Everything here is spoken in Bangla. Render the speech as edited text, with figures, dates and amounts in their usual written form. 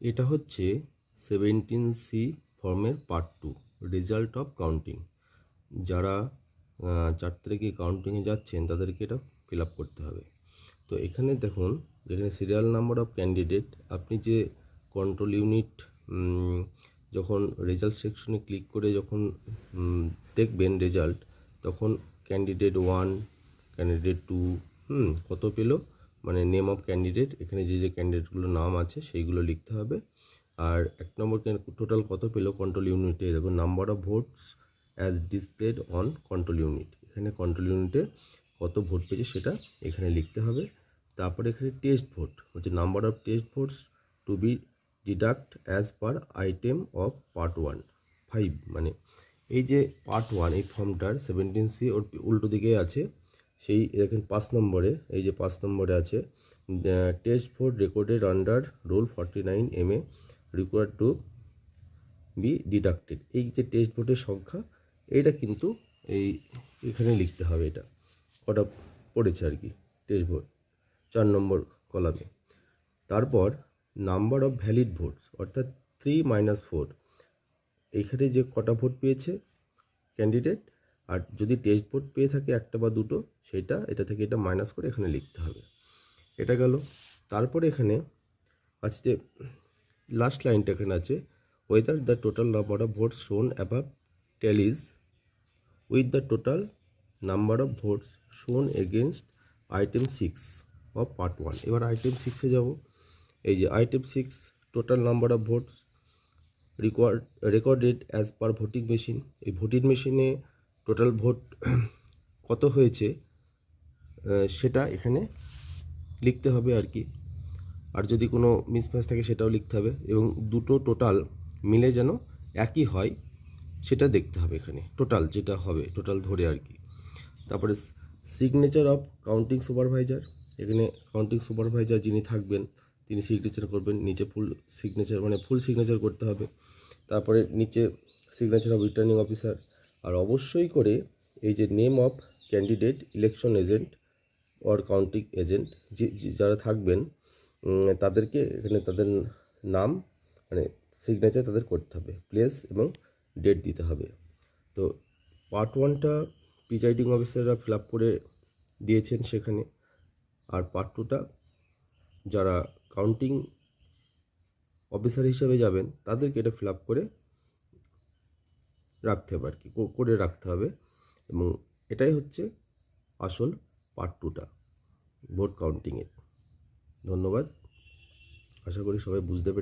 এটা হচ্ছে 17C ফর্মের পার্ট 2, রেজাল্ট অফ কাউন্টিং। যারা 4 তারিখে কাউন্টিংয়ে যাচ্ছেন তাদেরকে এটা ফিল আপ করতে হবে। তো এখানে দেখুন, যেখানে সিরিয়াল নাম্বার অফ ক্যান্ডিডেট, আপনি যে কন্ট্রোল ইউনিট যখন রেজাল্ট সেকশনে ক্লিক করে যখন দেখবেন রেজাল্ট, তখন ক্যান্ডিডেট 1, ক্যান্ডিডেট 2 কত পেলো, মানে নেম অফ ক্যান্ডিডেট, এখানে যে ক্যান্ডিডেটগুলোর নাম আছে সেইগুলো লিখতে হবে। আর 1 নম্বর টোটাল কত পেলো কন্ট্রোল ইউনিটে, দেখুন number of votes as displayed on control unit, এখানে কন্ট্রোল ইউনিটে কত ভোট পেয়েছে সেটা এখানে লিখতে হবে। তারপরে এখানে টেস্ট ভোট হচ্ছে number of test votes to be deduct as per item of part 1 5, মানে এই যে পার্ট 1 এই ফর্মটার 17C ওর উল্টো দিকে আছে, সেই দেখেন 5 নম্বরে, এই যে 5 নম্বরে আছে test vote recorded under rule 49 MA required to B deducted, এই যে টেস্ট ভোটের সংখ্যা এইটা কিন্তু এখানে লিখতে হবে, এটা কটা পড়েছে আর কি টেস্ট ভোট 4 নম্বর কলামে। তারপর নাম্বার অফ ভ্যালিড ভোটস অর্থাৎ 3 - 4, এইখানে যে কটা ভোট পেয়েছে ক্যান্ডিডেট, আর যদি টেস্ট ভোট পেয়ে থাকে একটা বা দুটো, সেটা এটা থেকে এটা মাইনাস করে এখানে লিখতে হবে। এটা গেল। তারপরে এখানে আছে যে লাস্ট লাইনটা এখানে আছে, whether the total number of votes shown above tallies with the total number of votes shown against item 6 of part 1। এবার আইটেম 6-এ যাব। এই যে item 6, total number of votes recorded as per voting machine, এই ভোটিং মেশিনে টোটাল ভোট কত হয়েছে সেটা এখানে লিখতে হবে আর কি। আর যদি কোনো মিসম্যাচ থাকে সেটাও লিখতে হবে, এবং দুটো টোটাল মিলে যেন একই হয় সেটা দেখতে হবে এখানে, টোটাল যেটা হবে টোটাল ধরে আর কি। তারপরে সিগনেচার অফ কাউন্টিং সুপারভাইজার, এখানে কাউন্টিং সুপারভাইজার যিনি থাকবেন তিনি সিগনেচার করবেন, নিচে ফুল সিগনেচার মানে ফুল সিগনেচার করতে হবে। তারপরে নিচে সিগনেচার অফ রিটার্নিং অফিসার, আর অবশ্যই করে এই যে name of candidate election agent or counting agent যারা থাকবেন তাদেরকে এখানে তাদের নাম মানে সিগনেচার তাদের করতে হবে, প্লেস এবং ডেট দিতে হবে। তো পার্ট 1টা প্রিজাইডিং অফিসাররা ফিল আপ করে দিয়েছেন সেখানে, আর পার্ট 2টা যারা কাউন্টিং অফিসার হিসাবে যাবেন তাদেরকে এটা ফিল আপ করে রাখতে হবে আর কি, করে রাখতে হবে। এবং এটাই হচ্ছে আসল পার্ট 2টা ভোট কাউন্টিংয়ের। ধন্যবাদ, আশা করি সবাই বুঝতে পেরে